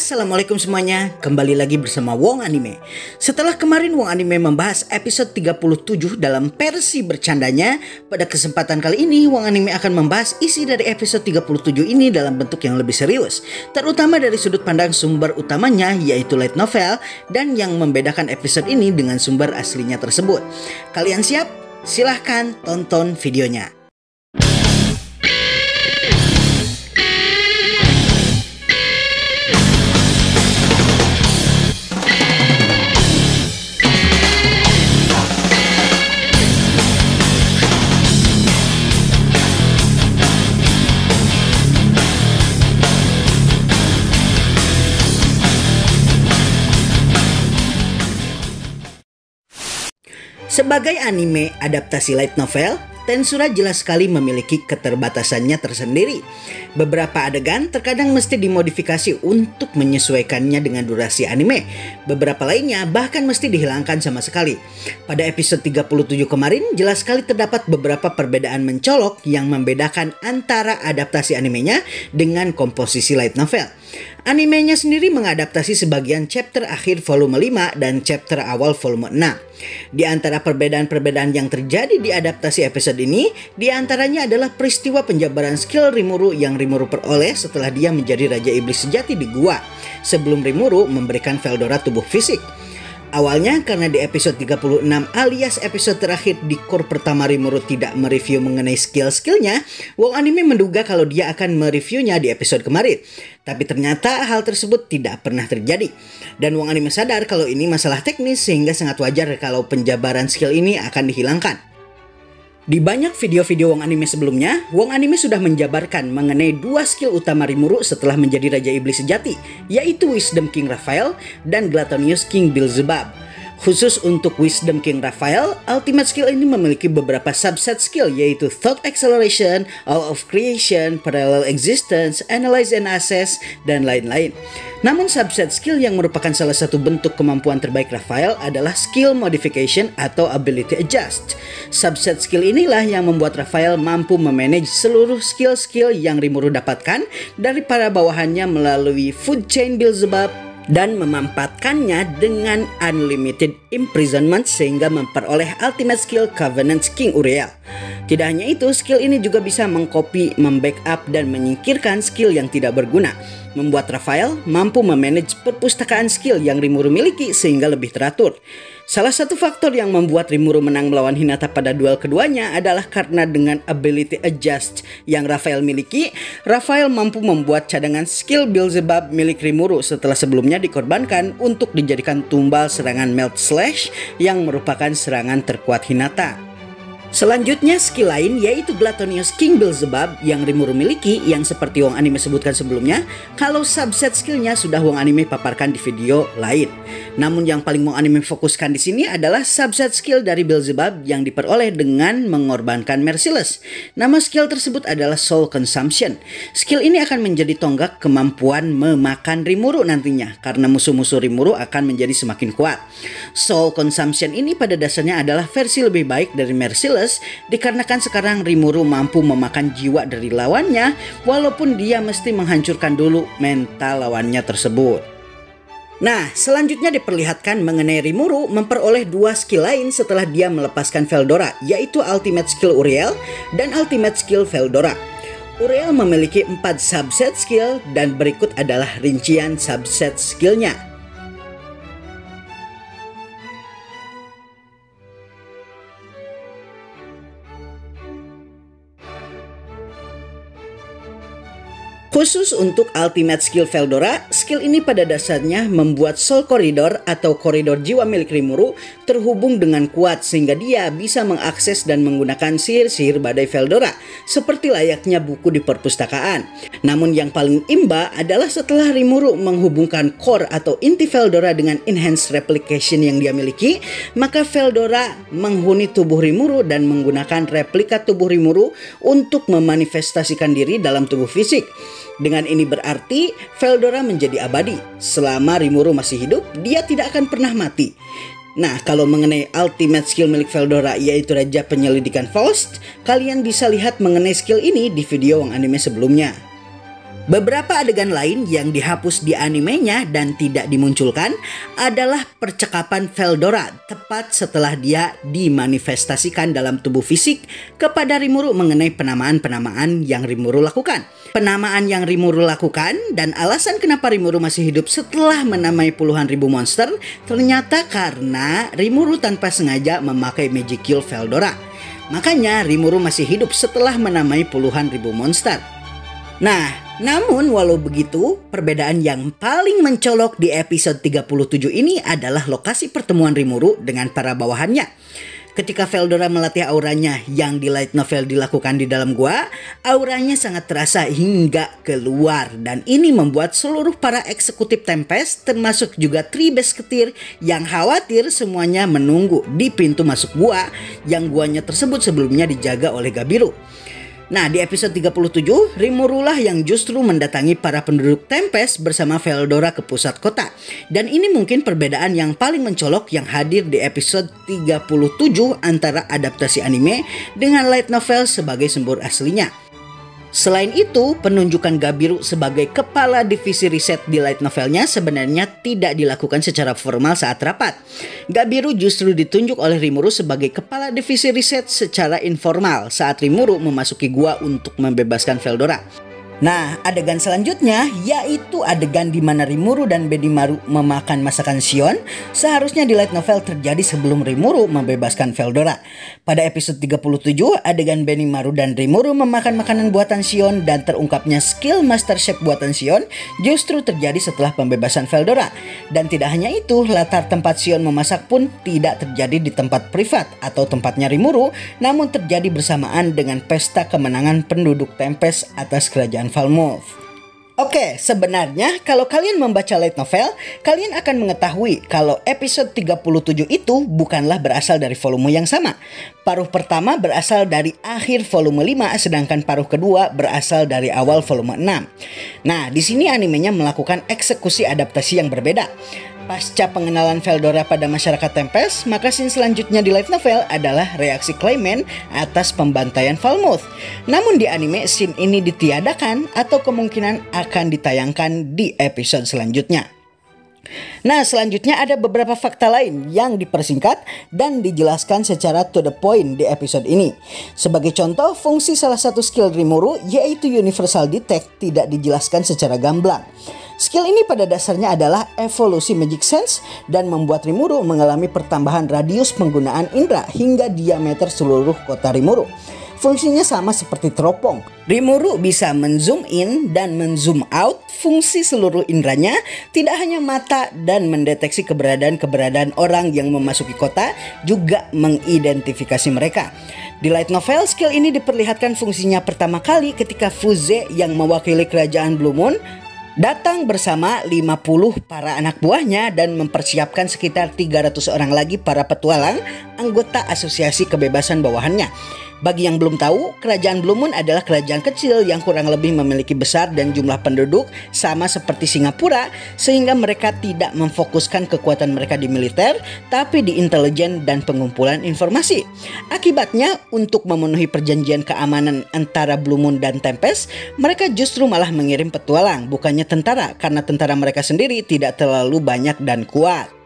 Assalamualaikum semuanya, kembali lagi bersama Wong Anime. Setelah kemarin Wong Anime membahas episode 37 dalam versi bercandanya, pada kesempatan kali ini Wong Anime akan membahas isi dari episode 37 ini dalam bentuk yang lebih serius, terutama dari sudut pandang sumber utamanya yaitu light novel dan yang membedakan episode ini dengan sumber aslinya tersebut. Kalian siap? Silahkan tonton videonya. Sebagai anime adaptasi light novel, Tensura jelas sekali memiliki keterbatasannya tersendiri. Beberapa adegan terkadang mesti dimodifikasi untuk menyesuaikannya dengan durasi anime. Beberapa lainnya bahkan mesti dihilangkan sama sekali. Pada episode 37 kemarin, jelas sekali terdapat beberapa perbedaan mencolok yang membedakan antara adaptasi animenya dengan komposisi light novel. Animenya sendiri mengadaptasi sebagian chapter akhir volume 5 dan chapter awal volume 6. Di antara perbedaan-perbedaan yang terjadi di adaptasi episode ini, di antaranya adalah peristiwa penjabaran skill Rimuru yang Rimuru peroleh setelah dia menjadi Raja Iblis sejati di gua, sebelum Rimuru memberikan Veldora tubuh fisik. Awalnya karena di episode 36 alias episode terakhir di core pertama Rimuru tidak mereview mengenai skill-skillnya, Wong Anime menduga kalau dia akan mereviewnya di episode kemarin. Tapi ternyata hal tersebut tidak pernah terjadi. Dan Wong Anime sadar kalau ini masalah teknis sehingga sangat wajar kalau penjabaran skill ini akan dihilangkan. Di banyak video-video Wong Anime sebelumnya, Wong Anime sudah menjabarkan mengenai dua skill utama Rimuru setelah menjadi Raja Iblis sejati, yaitu Wisdom King Raphael dan Gluttonious King Beelzebub. Khusus untuk Wisdom King Raphael, ultimate skill ini memiliki beberapa subset skill yaitu Thought Acceleration, All of Creation, Parallel Existence, Analyze and Assess, dan lain-lain. Namun subset skill yang merupakan salah satu bentuk kemampuan terbaik Raphael adalah Skill Modification atau Ability Adjust. Subset skill inilah yang membuat Raphael mampu memanage seluruh skill-skill yang Rimuru dapatkan dari para bawahannya melalui Food Chain Beelzebub dan memampatkannya dengan Unlimited Imprisonment sehingga memperoleh ultimate skill Covenant King Uriel. Tidak hanya itu, skill ini juga bisa mengcopy, membackup, dan menyingkirkan skill yang tidak berguna, membuat Raphael mampu memanage perpustakaan skill yang Rimuru miliki sehingga lebih teratur. Salah satu faktor yang membuat Rimuru menang melawan Hinata pada duel keduanya adalah karena dengan Ability Adjust yang Raphael miliki, Raphael mampu membuat cadangan skill Beelzebub milik Rimuru setelah sebelumnya dikorbankan untuk dijadikan tumbal serangan Melt Slash yang merupakan serangan terkuat Hinata. Selanjutnya skill lain yaitu Gluttonious King Beelzebub yang Rimuru miliki yang seperti Wong Anime sebutkan sebelumnya, kalau subset skillnya sudah Wong Anime paparkan di video lain. Namun yang paling Wong Anime fokuskan di sini adalah subset skill dari Beelzebub yang diperoleh dengan mengorbankan Merciless. Nama skill tersebut adalah Soul Consumption. Skill ini akan menjadi tonggak kemampuan memakan Rimuru nantinya karena musuh-musuh Rimuru akan menjadi semakin kuat. Soul Consumption ini pada dasarnya adalah versi lebih baik dari Merciless dikarenakan sekarang Rimuru mampu memakan jiwa dari lawannya walaupun dia mesti menghancurkan dulu mental lawannya tersebut. Nah, selanjutnya diperlihatkan mengenai Rimuru memperoleh dua skill lain setelah dia melepaskan Veldora, yaitu Ultimate Skill Uriel dan Ultimate Skill Veldora. Uriel memiliki 4 subset skill dan berikut adalah rincian subset skillnya. Khusus untuk Ultimate Skill Veldora, skill ini pada dasarnya membuat Soul Corridor atau koridor jiwa milik Rimuru terhubung dengan kuat sehingga dia bisa mengakses dan menggunakan sihir-sihir badai Veldora seperti layaknya buku di perpustakaan. Namun yang paling imba adalah setelah Rimuru menghubungkan core atau inti Veldora dengan Enhanced Replication yang dia miliki, maka Veldora menghuni tubuh Rimuru dan menggunakan replika tubuh Rimuru untuk memanifestasikan diri dalam tubuh fisik. Dengan ini berarti Veldora menjadi abadi. Selama Rimuru masih hidup, dia tidak akan pernah mati. Nah, kalau mengenai ultimate skill milik Veldora yaitu Raja Penyelidikan Faust, kalian bisa lihat mengenai skill ini di video Wong Anime sebelumnya. Beberapa adegan lain yang dihapus di animenya dan tidak dimunculkan adalah percakapan Veldora tepat setelah dia dimanifestasikan dalam tubuh fisik kepada Rimuru mengenai penamaan-penamaan yang Rimuru lakukan. Penamaan yang Rimuru lakukan dan alasan kenapa Rimuru masih hidup setelah menamai puluhan ribu monster ternyata karena Rimuru tanpa sengaja memakai Magicule Veldora. Makanya Rimuru masih hidup setelah menamai puluhan ribu monster. Nah, namun walau begitu, perbedaan yang paling mencolok di episode 37 ini adalah lokasi pertemuan Rimuru dengan para bawahannya. Ketika Veldora melatih auranya yang di light novel dilakukan di dalam gua, auranya sangat terasa hingga keluar. Dan ini membuat seluruh para eksekutif Tempest termasuk juga Tribesketir yang khawatir semuanya menunggu di pintu masuk gua yang guanya tersebut sebelumnya dijaga oleh Gabiru. Nah, di episode 37, Rimuru lah yang justru mendatangi para penduduk Tempest bersama Veldora ke pusat kota. Dan ini mungkin perbedaan yang paling mencolok yang hadir di episode 37 antara adaptasi anime dengan light novel sebagai sumber aslinya. Selain itu, penunjukan Gabiru sebagai kepala divisi riset di light novelnya sebenarnya tidak dilakukan secara formal saat rapat. Gabiru justru ditunjuk oleh Rimuru sebagai kepala divisi riset secara informal saat Rimuru memasuki gua untuk membebaskan Veldora. Nah, adegan selanjutnya yaitu adegan di mana Rimuru dan Benimaru memakan masakan Shion seharusnya di light novel terjadi sebelum Rimuru membebaskan Veldora. Pada episode 37, adegan Benimaru dan Rimuru memakan makanan buatan Shion dan terungkapnya skill Master Chef buatan Shion justru terjadi setelah pembebasan Veldora. Dan tidak hanya itu, latar tempat Shion memasak pun tidak terjadi di tempat privat atau tempatnya Rimuru, namun terjadi bersamaan dengan pesta kemenangan penduduk Tempest atas kerajaan Falmouth. Oke, sebenarnya kalau kalian membaca light novel, kalian akan mengetahui kalau episode 37 itu bukanlah berasal dari volume yang sama. Paruh pertama berasal dari akhir volume 5, sedangkan paruh kedua berasal dari awal volume 6. Nah, di sini animenya melakukan eksekusi adaptasi yang berbeda. Pasca pengenalan Veldora pada masyarakat Tempest, maka scene selanjutnya di light novel adalah reaksi Clayman atas pembantaian Falmouth. Namun di anime, scene ini ditiadakan atau kemungkinan akan ditayangkan di episode selanjutnya. Nah, selanjutnya ada beberapa fakta lain yang dipersingkat dan dijelaskan secara to the point di episode ini. Sebagai contoh, fungsi salah satu skill Rimuru yaitu Universal Detect tidak dijelaskan secara gamblang. Skill ini pada dasarnya adalah evolusi Magic Sense dan membuat Rimuru mengalami pertambahan radius penggunaan indera hingga diameter seluruh kota Rimuru. Fungsinya sama seperti teropong. Rimuru bisa menzoom in dan menzoom out fungsi seluruh inderanya, tidak hanya mata dan mendeteksi keberadaan orang yang memasuki kota, juga mengidentifikasi mereka. Di light novel, skill ini diperlihatkan fungsinya pertama kali ketika Fuze yang mewakili kerajaan Blue Moon datang bersama 50 para anak buahnya dan mempersiapkan sekitar 300 orang lagi para petualang anggota asosiasi kebebasan bawahannya. Bagi yang belum tahu, kerajaan Blue Moon adalah kerajaan kecil yang kurang lebih memiliki besar dan jumlah penduduk sama seperti Singapura, sehingga mereka tidak memfokuskan kekuatan mereka di militer, tapi di intelijen dan pengumpulan informasi. Akibatnya, untuk memenuhi perjanjian keamanan antara Blue Moon dan Tempest, mereka justru malah mengirim petualang, bukannya tentara, karena tentara mereka sendiri tidak terlalu banyak dan kuat.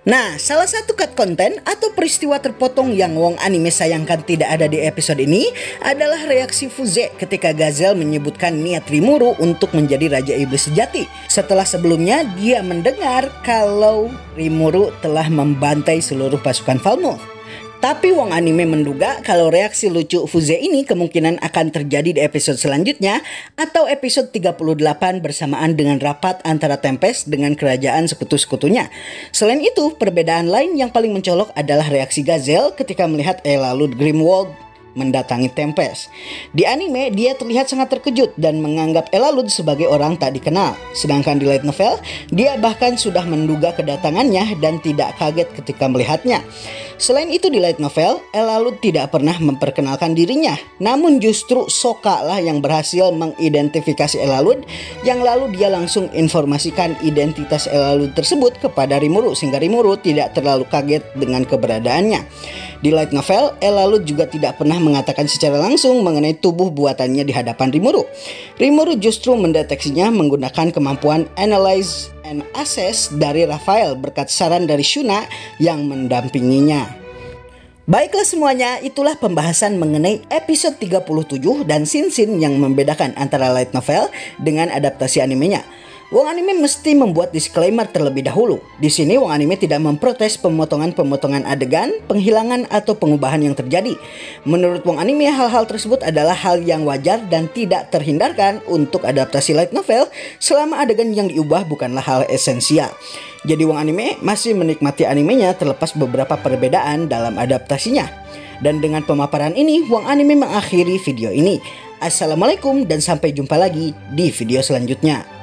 Nah, salah satu cut konten atau peristiwa terpotong yang Wong Anime sayangkan tidak ada di episode ini adalah reaksi Fuze ketika Gazelle menyebutkan niat Rimuru untuk menjadi Raja Iblis sejati. Setelah sebelumnya dia mendengar kalau Rimuru telah membantai seluruh pasukan Falmouth. Tapi Wong Anime menduga kalau reaksi lucu Fuze ini kemungkinan akan terjadi di episode selanjutnya atau episode 38 bersamaan dengan rapat antara Tempest dengan kerajaan sekutu-sekutunya. Selain itu, perbedaan lain yang paling mencolok adalah reaksi Gazelle ketika melihat Elalud Grimwald mendatangi Tempest. Di anime, dia terlihat sangat terkejut dan menganggap Elalud sebagai orang tak dikenal. Sedangkan di light novel, dia bahkan sudah menduga kedatangannya dan tidak kaget ketika melihatnya. Selain itu di light novel, Elalut tidak pernah memperkenalkan dirinya. Namun justru Sokka lah yang berhasil mengidentifikasi Elalut, yang lalu dia langsung informasikan identitas Elalut tersebut kepada Rimuru sehingga Rimuru tidak terlalu kaget dengan keberadaannya. Di light novel, Elalut juga tidak pernah mengatakan secara langsung mengenai tubuh buatannya di hadapan Rimuru. Rimuru justru mendeteksinya menggunakan kemampuan Analyze and Assess dari Raphael berkat saran dari Shuna yang mendampinginya. Baiklah semuanya, itulah pembahasan mengenai episode 37 dan scene-scene yang membedakan antara light novel dengan adaptasi animenya. Wong Anime mesti membuat disclaimer terlebih dahulu. Di sini Wong Anime tidak memprotes pemotongan-pemotongan adegan, penghilangan atau pengubahan yang terjadi. Menurut Wong Anime, hal-hal tersebut adalah hal yang wajar dan tidak terhindarkan untuk adaptasi light novel selama adegan yang diubah bukanlah hal esensial. Jadi Wong Anime masih menikmati animenya terlepas beberapa perbedaan dalam adaptasinya. Dan dengan pemaparan ini, Wong Anime mengakhiri video ini. Assalamualaikum dan sampai jumpa lagi di video selanjutnya.